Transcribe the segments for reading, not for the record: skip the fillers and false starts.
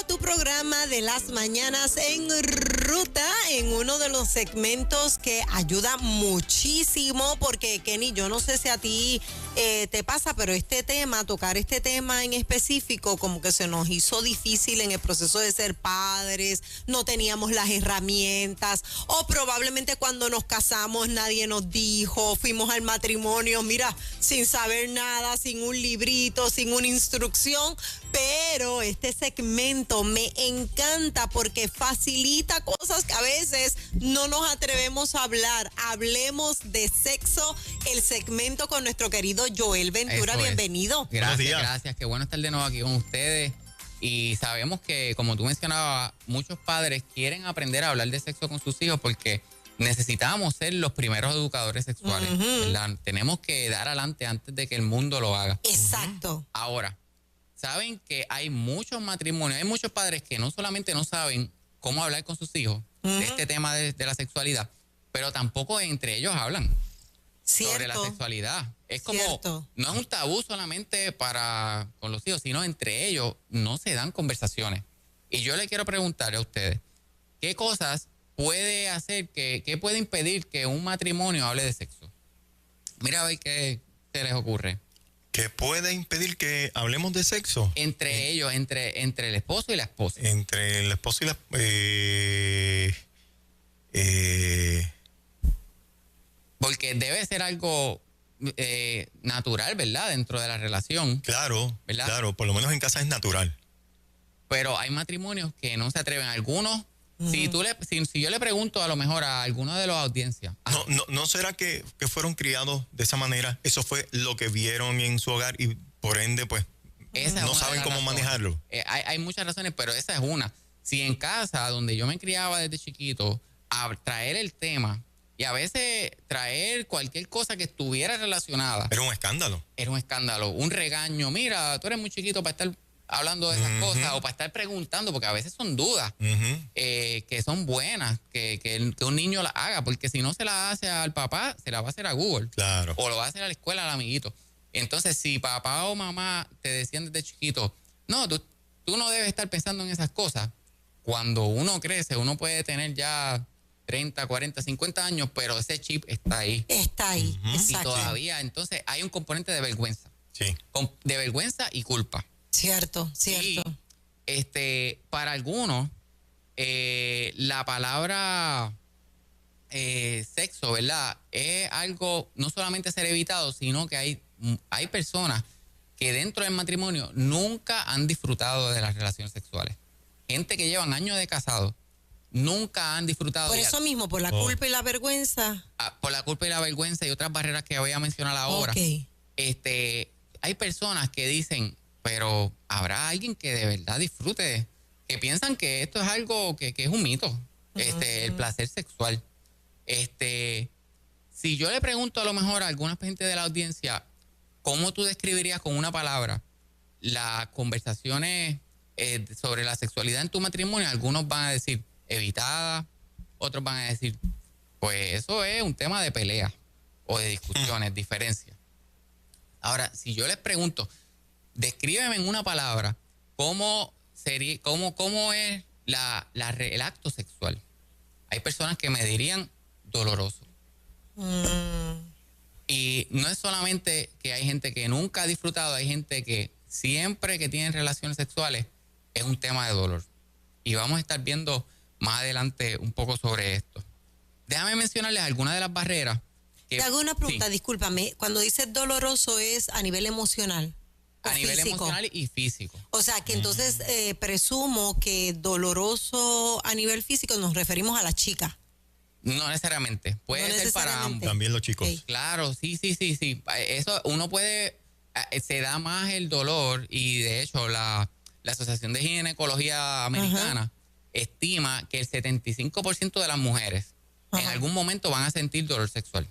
a tu programa de las mañanas en ruta, en uno de los segmentos que ayuda muchísimo, porque Kenny, yo no sé si a ti te pasa, pero tocar este tema en específico, como que se nos hizo difícil en el proceso de ser padres, no teníamos las herramientas, o probablemente cuando nos casamos nadie nos dijo, fuimos al matrimonio, mira, sin saber nada, sin un librito, sin una instrucción, pero este segmento me encanta porque facilita cosas que a veces no nos atrevemos a hablar. Hablemos de sexo, el segmento con nuestro querido Joel Ventura. Eso bienvenido. Es. Gracias. Qué bueno estar de nuevo aquí con ustedes. Y sabemos que, como tú mencionabas, muchos padres quieren aprender a hablar de sexo con sus hijos porque necesitamos ser los primeros educadores sexuales, ¿verdad? Tenemos que dar adelante antes de que el mundo lo haga. Exacto. Ahora, saben que hay muchos matrimonios, hay muchos padres que no solamente no saben cómo hablar con sus hijos de este tema de la sexualidad, pero tampoco entre ellos hablan sobre la sexualidad. Es como, no es un tabú solamente con los hijos, sino entre ellos no se dan conversaciones. Y yo le quiero preguntar a ustedes, ¿qué cosas puede hacer, qué puede impedir que un matrimonio hable de sexo? Mira a ver qué se les ocurre. ¿Qué puede impedir que hablemos de sexo? Entre ellos, entre el esposo y la esposa. Entre el esposo y la... Porque debe ser algo natural, ¿verdad? Dentro de la relación. Claro, ¿verdad? Claro, por lo menos en casa es natural. Pero hay matrimonios que no se atreven. Algunos, si yo le pregunto a lo mejor a alguno de los audiencias. ¿No será que fueron criados de esa manera? Eso fue lo que vieron en su hogar y por ende, pues, no saben cómo manejarlo. Hay muchas razones, pero esa es una. Si en casa, donde yo me criaba desde chiquito, a traer el tema y a veces traer cualquier cosa que estuviera relacionada. Era un escándalo. Era un escándalo, un regaño. Mira, tú eres muy chiquito para estar hablando de esas cosas o para estar preguntando, porque a veces son dudas que son buenas, que un niño las haga, porque si no se la hace al papá, se la va a hacer a Google. Claro. O lo va a hacer a la escuela al amiguito. Entonces, si papá o mamá te decían desde chiquito, no, tú no debes estar pensando en esas cosas, cuando uno crece, uno puede tener ya 30, 40, 50 años, pero ese chip está ahí. Está ahí, Y todavía, entonces, hay un componente de vergüenza. Sí. De vergüenza y culpa. Cierto. Y para algunos, la palabra sexo, ¿verdad? Es algo no solamente ser evitado, sino que hay personas que dentro del matrimonio nunca han disfrutado de las relaciones sexuales. Gente que llevan años de casado, nunca han disfrutado. Por eso mismo, por la culpa y la vergüenza. Por la culpa y la vergüenza y otras barreras que voy a mencionar ahora. Hay personas que dicen, pero habrá alguien que de verdad disfrute, que piensan que esto es algo que es un mito, el placer sexual. Si yo le pregunto a lo mejor a alguna gente de la audiencia, ¿cómo tú describirías con una palabra las conversaciones sobre la sexualidad en tu matrimonio? Algunos van a decir evitada, otros van a decir, pues eso es un tema de pelea o de discusiones, diferencias. Ahora, si yo les pregunto, descríbeme en una palabra cómo es el acto sexual. Hay personas que me dirían doloroso. Y no es solamente que hay gente que nunca ha disfrutado, hay gente que siempre que tienen relaciones sexuales es un tema de dolor. Y vamos a estar viendo más adelante un poco sobre esto. Déjame mencionarles algunas de las barreras. Te hago una pregunta, discúlpame. Cuando dices doloroso es a nivel emocional. A nivel emocional y físico. O sea, que entonces presumo que doloroso a nivel físico nos referimos a la chica. No necesariamente. Puede ser para ambos. También los chicos. Okay. Claro, sí. Eso uno puede... se da más el dolor y de hecho la Asociación de Ginecología Americana estima que el 75% de las mujeres en algún momento van a sentir dolor sexual.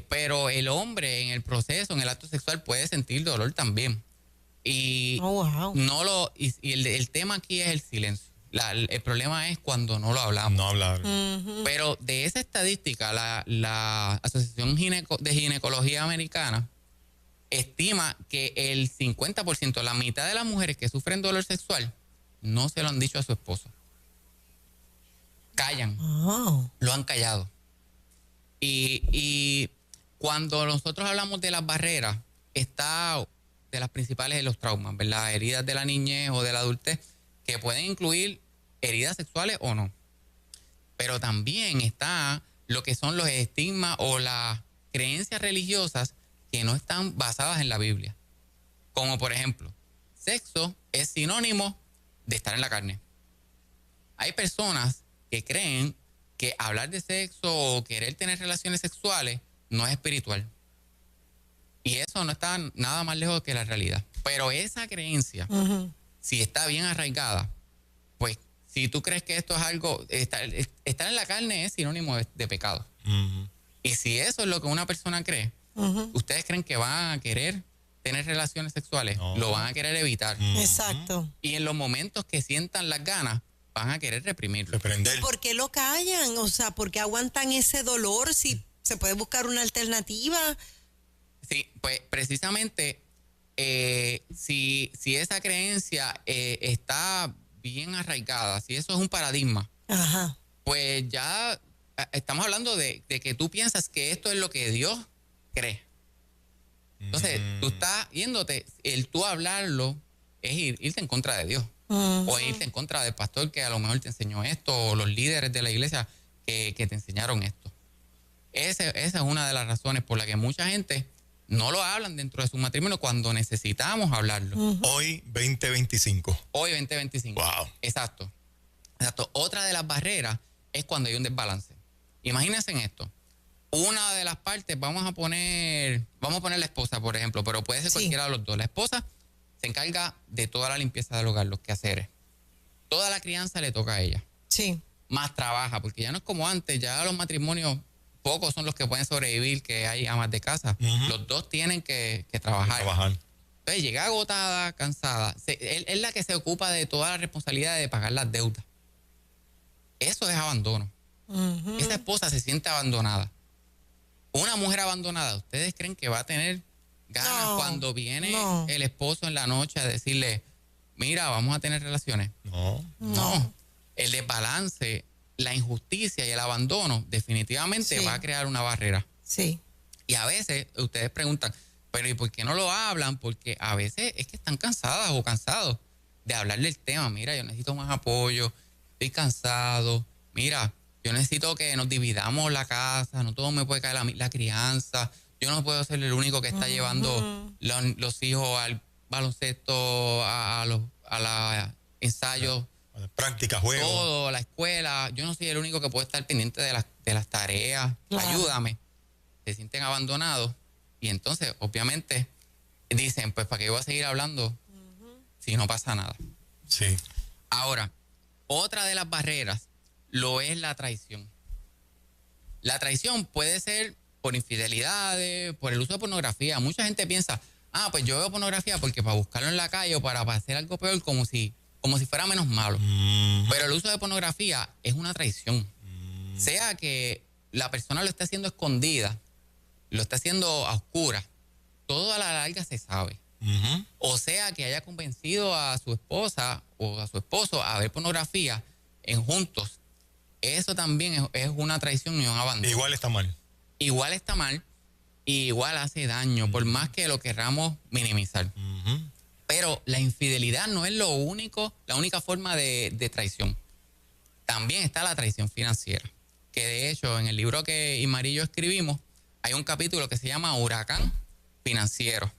Pero el hombre en el proceso, en el acto sexual, puede sentir dolor también. Y el tema aquí es el silencio. El problema es cuando no lo hablamos. No hablar. Pero de esa estadística, la Asociación de Ginecología Americana estima que el 50%, la mitad de las mujeres que sufren dolor sexual, no se lo han dicho a su esposo. Callan. Oh. Lo han callado. Y cuando nosotros hablamos de las barreras, está de las principales de los traumas, ¿verdad? Heridas de la niñez o de la adultez, que pueden incluir heridas sexuales o no. Pero también está lo que son los estigmas o las creencias religiosas que no están basadas en la Biblia. Como por ejemplo, sexo es sinónimo de estar en la carne. Hay personas que creen que hablar de sexo o querer tener relaciones sexuales no es espiritual. Y eso no está nada más lejos que la realidad. Pero esa creencia, si está bien arraigada, pues si tú crees que esto es algo, estar en la carne es sinónimo de pecado. Y si eso es lo que una persona cree, ¿ustedes creen que van a querer tener relaciones sexuales? No. Lo van a querer evitar. Exacto. Y en los momentos que sientan las ganas, van a querer reprimirlo. Reprender. ¿Por qué lo callan? O sea, ¿por qué aguantan ese dolor si se puede buscar una alternativa? Sí, pues precisamente si esa creencia está bien arraigada, si eso es un paradigma, pues ya estamos hablando de que tú piensas que esto es lo que Dios cree. Entonces, tú estás yéndote, el tú hablarlo es irte en contra de Dios. O irte en contra del pastor que a lo mejor te enseñó esto, o los líderes de la iglesia que te enseñaron esto. Esa es una de las razones por la que mucha gente no lo hablan dentro de su matrimonio cuando necesitamos hablarlo. Hoy 2025. Hoy 2025. Wow. Exacto. Otra de las barreras es cuando hay un desbalance. Imagínense en esto. Una de las partes, vamos a poner la esposa, por ejemplo, pero puede ser cualquiera de los dos. La esposa se encarga de toda la limpieza del hogar, los quehaceres. Toda la crianza le toca a ella. Sí. Más trabaja, porque ya no es como antes, ya los matrimonios, pocos son los que pueden sobrevivir, que hay amas de casa. Los dos tienen que trabajar. Entonces llega agotada, cansada. Es la que se ocupa de toda la responsabilidad de pagar las deudas. Eso es abandono. Esa esposa se siente abandonada. Una mujer abandonada, ¿ustedes creen que va a tener ganas cuando viene el esposo en la noche a decirle, mira, vamos a tener relaciones? No. El desbalance, la injusticia y el abandono definitivamente va a crear una barrera. Sí. Y a veces ustedes preguntan, pero ¿y por qué no lo hablan? Porque a veces es que están cansadas o cansados de hablar del tema. Mira, yo necesito más apoyo, estoy cansado. Mira, yo necesito que nos dividamos la casa, no todo me puede caer la crianza. Yo no puedo ser el único que está llevando los hijos al baloncesto, a los ensayos. Práctica, juego. Todo, la escuela. Yo no soy el único que puede estar pendiente de las tareas. Claro. Ayúdame. Se sienten abandonados. Y entonces, obviamente, dicen, pues, ¿para qué voy a seguir hablando si no pasa nada? Sí. Ahora, otra de las barreras lo es la traición. La traición puede ser por infidelidades, por el uso de pornografía. Mucha gente piensa, pues yo veo pornografía porque para buscarlo en la calle o para hacer algo peor, como si fuera menos malo. Pero el uso de pornografía es una traición. Sea que la persona lo esté haciendo escondida, lo está haciendo a oscuras, todo a la larga se sabe. O sea que haya convencido a su esposa o a su esposo a ver pornografía en juntos. Eso también es una traición y un abandono. Igual está mal. Igual está mal y igual hace daño, por más que lo querramos minimizar. Pero la infidelidad no es la única forma de traición. También está la traición financiera, que de hecho en el libro que Imari y yo escribimos hay un capítulo que se llama Huracán Financiero.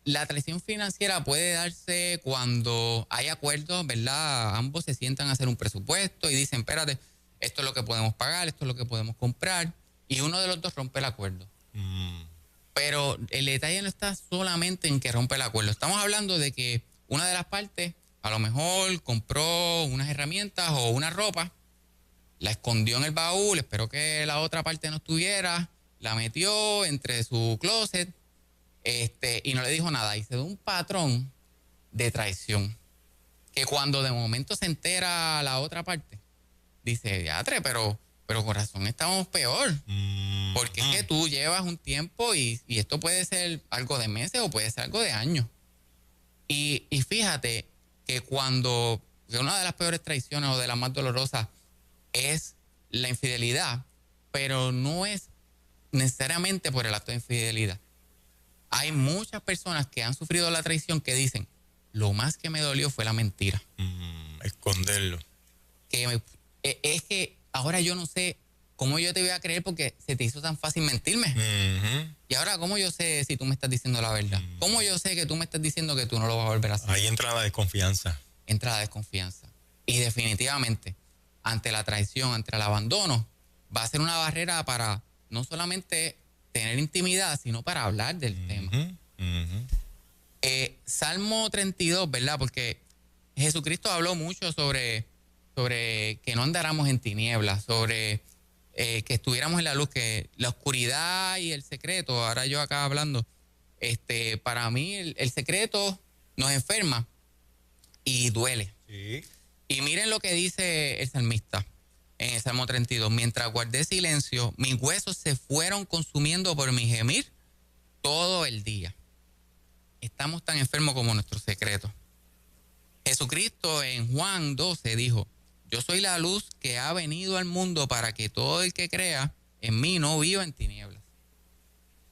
La traición financiera puede darse cuando hay acuerdos, ¿verdad? Ambos se sientan a hacer un presupuesto y dicen, espérate, esto es lo que podemos pagar, esto es lo que podemos comprar, y uno de los dos rompe el acuerdo. Pero el detalle no está solamente en que rompe el acuerdo. Estamos hablando de que una de las partes a lo mejor compró unas herramientas o una ropa, la escondió en el baúl, esperó que la otra parte no estuviera, la metió entre su closet, y no le dijo nada. Y se dio un patrón de traición. Que cuando de momento se entera la otra parte, dice, diatre, pero con razón estamos peor. Porque es que tú llevas un tiempo y esto puede ser algo de meses o puede ser algo de años. Y fíjate, que una de las peores traiciones o de las más dolorosas es la infidelidad, pero no es necesariamente por el acto de infidelidad. Hay muchas personas que han sufrido la traición que dicen, lo más que me dolió fue la mentira. Esconderlo. Es que ahora yo no sé cómo yo te voy a creer porque se te hizo tan fácil mentirme. Y ahora, ¿cómo yo sé si tú me estás diciendo la verdad? ¿Cómo yo sé que tú me estás diciendo que tú no lo vas a volver a hacer? Ahí entra la desconfianza. Entra la desconfianza. Y definitivamente, ante la traición, ante el abandono, va a ser una barrera para no solamente tener intimidad, sino para hablar del tema. Salmo 32, ¿verdad? Porque Jesucristo habló mucho sobre que no andáramos en tinieblas, sobre que estuviéramos en la luz, que la oscuridad y el secreto, ahora yo acá hablando, para mí el secreto nos enferma y duele. Sí. Y miren lo que dice el salmista en el Salmo 32. Mientras guardé silencio, mis huesos se fueron consumiendo por mi gemir todo el día. Estamos tan enfermos como nuestro secreto. Jesucristo en Juan 12 dijo, yo soy la luz que ha venido al mundo para que todo el que crea en mí no viva en tinieblas.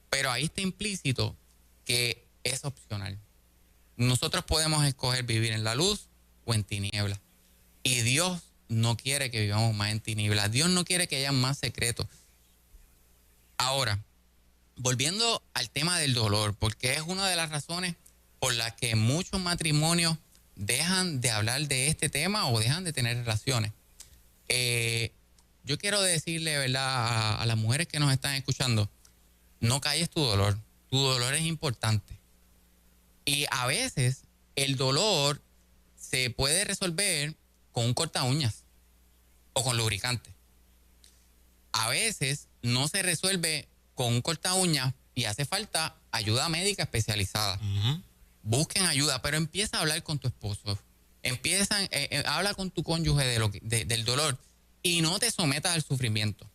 Pero ahí está implícito que es opcional. Nosotros podemos escoger vivir en la luz o en tinieblas. Y Dios no quiere que vivamos más en tinieblas. Dios no quiere que haya más secretos. Ahora, volviendo al tema del dolor, porque es una de las razones por las que muchos matrimonios dejan de hablar de este tema o dejan de tener relaciones. Yo quiero decirle, ¿verdad?, a las mujeres que nos están escuchando, no calles tu dolor. Tu dolor es importante. Y a veces el dolor se puede resolver con un corta uñas o con lubricante. A veces no se resuelve con un corta uñas y hace falta ayuda médica especializada. Busquen ayuda, pero empieza a hablar con tu esposo. Habla con tu cónyuge del dolor y no te sometas al sufrimiento.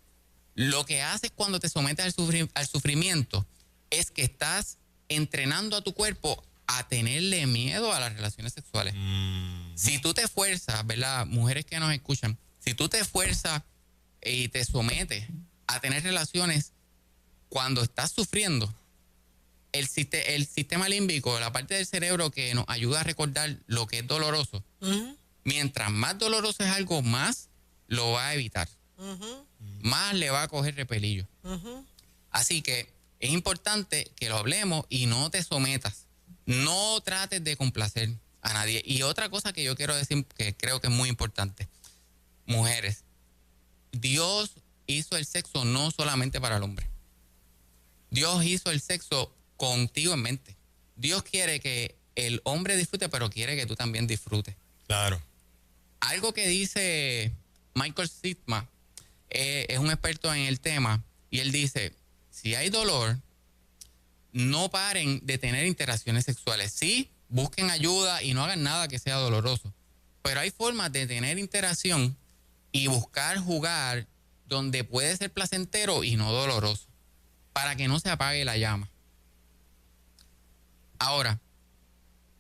Lo que haces cuando te sometes al sufrimiento es que estás entrenando a tu cuerpo a tenerle miedo a las relaciones sexuales. Si tú te esfuerzas, ¿verdad? Mujeres que nos escuchan, si tú te esfuerzas y te sometes a tener relaciones cuando estás sufriendo, el sistema límbico, la parte del cerebro que nos ayuda a recordar lo que es doloroso, mientras más doloroso es algo, más lo va a evitar. Más le va a coger repelillo. Así que es importante que lo hablemos y no te sometas. No trates de complacer a nadie. Y otra cosa que yo quiero decir que creo que es muy importante. Mujeres, Dios hizo el sexo no solamente para el hombre. Dios hizo el sexo contigo en mente. Dios quiere que el hombre disfrute, pero quiere que tú también disfrutes. Claro. Algo que dice Michael Sidma, es un experto en el tema, y él dice, si hay dolor, no paren de tener interacciones sexuales. Sí, busquen ayuda y no hagan nada que sea doloroso. Pero hay formas de tener interacción y buscar jugar donde puede ser placentero y no doloroso, para que no se apague la llama. Ahora,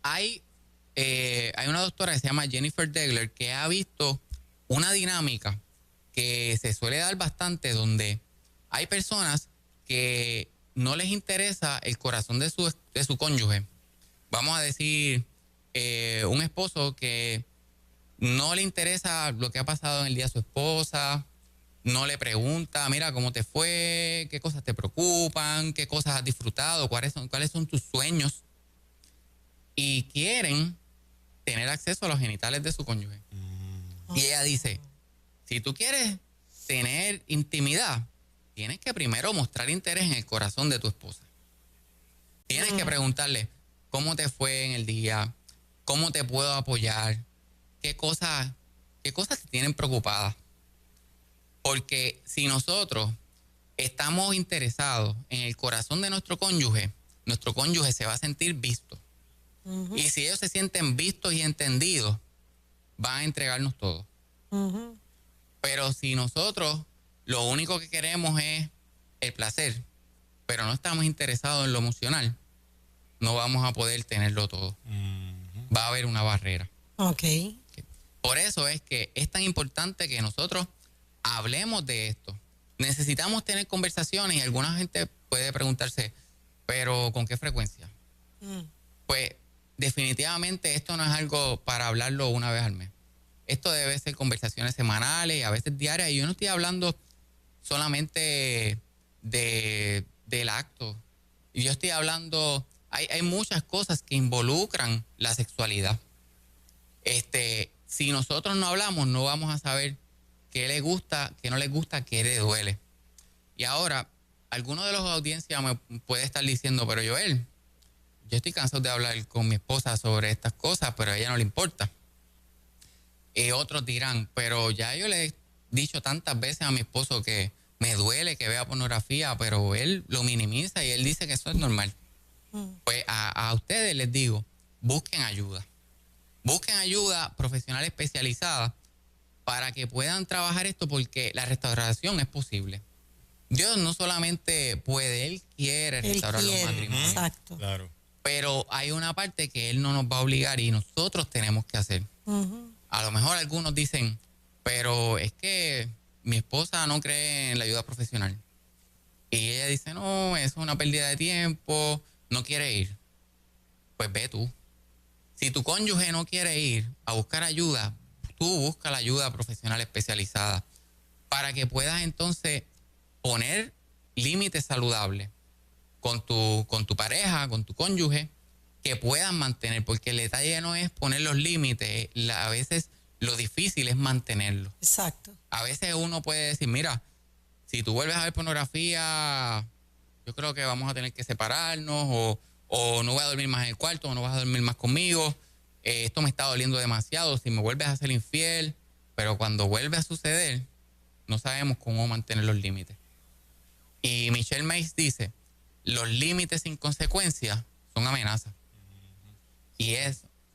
hay una doctora que se llama Jennifer Degler que ha visto una dinámica que se suele dar bastante, donde hay personas que no les interesa el corazón de su cónyuge. Vamos a decir, un esposo que no le interesa lo que ha pasado en el día de su esposa, no le pregunta, mira, ¿cómo te fue? ¿Qué cosas te preocupan? ¿Qué cosas has disfrutado? ¿Cuáles son tus sueños? Y quieren tener acceso a los genitales de su cónyuge. Y ella dice, si tú quieres tener intimidad, tienes que primero mostrar interés en el corazón de tu esposa. Tienes que preguntarle, ¿cómo te fue en el día? ¿Cómo te puedo apoyar? ¿Qué cosas te tienen preocupadas? Porque si nosotros estamos interesados en el corazón de nuestro cónyuge se va a sentir visto. Y si ellos se sienten vistos y entendidos, van a entregarnos todo. Pero si nosotros lo único que queremos es el placer, pero no estamos interesados en lo emocional, no vamos a poder tenerlo todo. Va a haber una barrera. Ok. Por eso es que es tan importante que nosotros hablemos de esto. Necesitamos tener conversaciones y alguna gente puede preguntarse, ¿pero con qué frecuencia? Pues definitivamente esto no es algo para hablarlo una vez al mes. Esto debe ser conversaciones semanales y a veces diarias. Y yo no estoy hablando solamente del acto. Yo estoy hablando, hay muchas cosas que involucran la sexualidad. Si nosotros no hablamos, no vamos a saber qué le gusta, qué no le gusta, qué le duele. Y ahora, alguno de los audiencias me puede estar diciendo, pero Joel, yo estoy cansado de hablar con mi esposa sobre estas cosas, pero a ella no le importa. Otros dirán, pero ya yo le he dicho tantas veces a mi esposo que me duele que vea pornografía, pero él lo minimiza y él dice que eso es normal. Pues a ustedes les digo, busquen ayuda. Busquen ayuda profesional especializada para que puedan trabajar esto, porque la restauración es posible. Dios no solamente puede, Él quiere restaurar los matrimonios. Exacto. Claro. Pero hay una parte que Él no nos va a obligar y nosotros tenemos que hacer. A lo mejor algunos dicen, pero es que mi esposa no cree en la ayuda profesional. Y ella dice, no, es una pérdida de tiempo, no quiere ir. Pues ve tú. Si tu cónyuge no quiere ir a buscar ayuda, tú busca la ayuda profesional especializada para que puedas entonces poner límites saludables con tu pareja, con tu cónyuge, que puedan mantener, porque el detalle no es poner los límites, a veces lo difícil es mantenerlos. Exacto. A veces uno puede decir, mira, si tú vuelves a ver pornografía, yo creo que vamos a tener que separarnos, o no voy a dormir más en el cuarto, o no vas a dormir más conmigo, esto me está doliendo demasiado, si me vuelves a ser infiel, pero cuando vuelve a suceder, no sabemos cómo mantener los límites. Y Michelle Mays dice, los límites sin consecuencias son amenazas. Y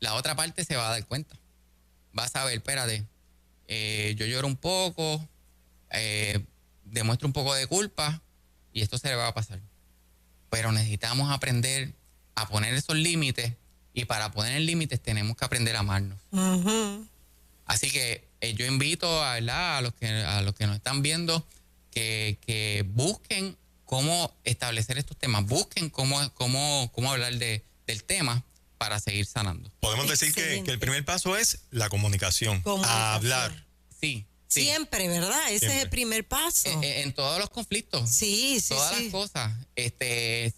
la otra parte se va a dar cuenta. Vas a ver, espérate, yo lloro un poco, demuestro un poco de culpa y esto se le va a pasar. Pero necesitamos aprender a poner esos límites, y para poner límites tenemos que aprender a amarnos. Así que yo invito a los que nos están viendo que busquen cómo establecer estos temas, busquen cómo hablar del tema para seguir sanando. Podemos decir que el primer paso es la comunicación. A hablar. Sí. Siempre, ¿verdad? Ese es el primer paso. En todos los conflictos. Sí. Todas las cosas.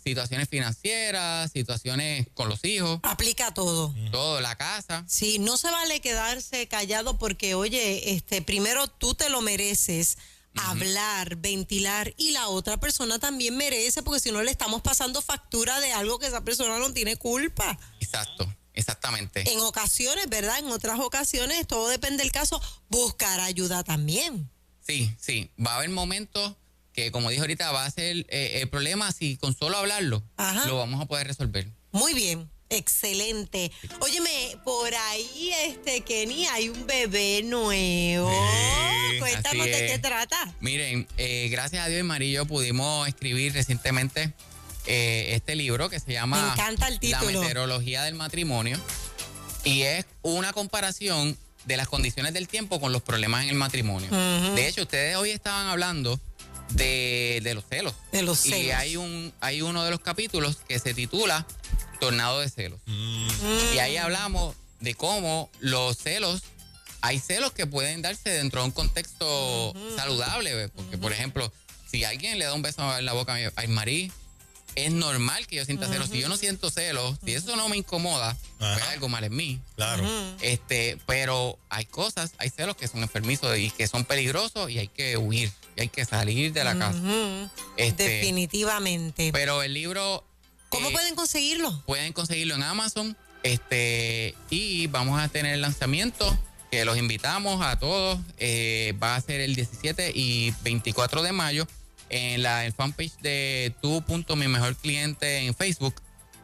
Situaciones financieras, situaciones con los hijos. Aplica todo. Todo, la casa. Sí, no se vale quedarse callado porque, oye, primero tú te lo mereces. Hablar, ventilar, y la otra persona también merece, porque si no le estamos pasando factura de algo que esa persona no tiene culpa. Exactamente. En ocasiones, ¿verdad? En otras ocasiones, todo depende del caso, buscar ayuda también. Sí. Va a haber momentos que, como dije ahorita, va a ser el problema, si con solo hablarlo, lo vamos a poder resolver. Muy bien. Excelente. Óyeme, por ahí, Kenny, hay un bebé nuevo. Cuéntanos de qué trata. Miren, gracias a Dios y María y yo pudimos escribir recientemente este libro que se llama Me encanta el título. La meteorología del matrimonio. Y es una comparación de las condiciones del tiempo con los problemas en el matrimonio. De hecho, ustedes hoy estaban hablando de los celos. De los celos. Y hay uno de los capítulos que se titula Tornado de celos. Y ahí hablamos de cómo los celos, hay celos que pueden darse dentro de un contexto saludable, porque por ejemplo, si alguien le da un beso en la boca a Marí, es normal que yo sienta celos. Si yo no siento celos, si eso no me incomoda, pues hay algo mal en mí. Claro. Pero hay celos que son enfermizos y que son peligrosos, y hay que huir, y hay que salir de la casa. Definitivamente. Pero el libro, ¿cómo pueden conseguirlo? Pueden conseguirlo en Amazon, y vamos a tener el lanzamiento, que los invitamos a todos. Va a ser el 17 y 24 de mayo en el fanpage de Tu.Mi.Mejor.Cliente en Facebook.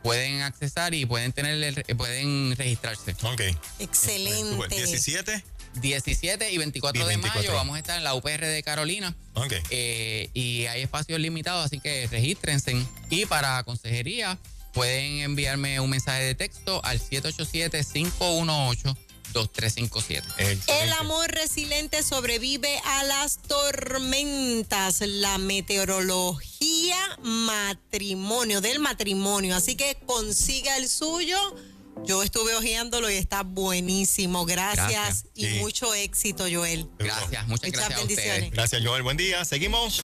Pueden accesar y pueden registrarse. Ok. Excelente. 17 y 24 de mayo vamos a estar en la UPR de Carolina. Okay. Y hay espacios limitados, así que regístrense. Y para consejería pueden enviarme un mensaje de texto al 787-518 2357. El amor resiliente sobrevive a las tormentas. La meteorología del matrimonio. Así que consiga el suyo. Yo estuve hojeándolo y está buenísimo. Gracias. Y mucho éxito, Joel. Gracias, muchas gracias a ustedes. Gracias, Joel. Buen día. Seguimos.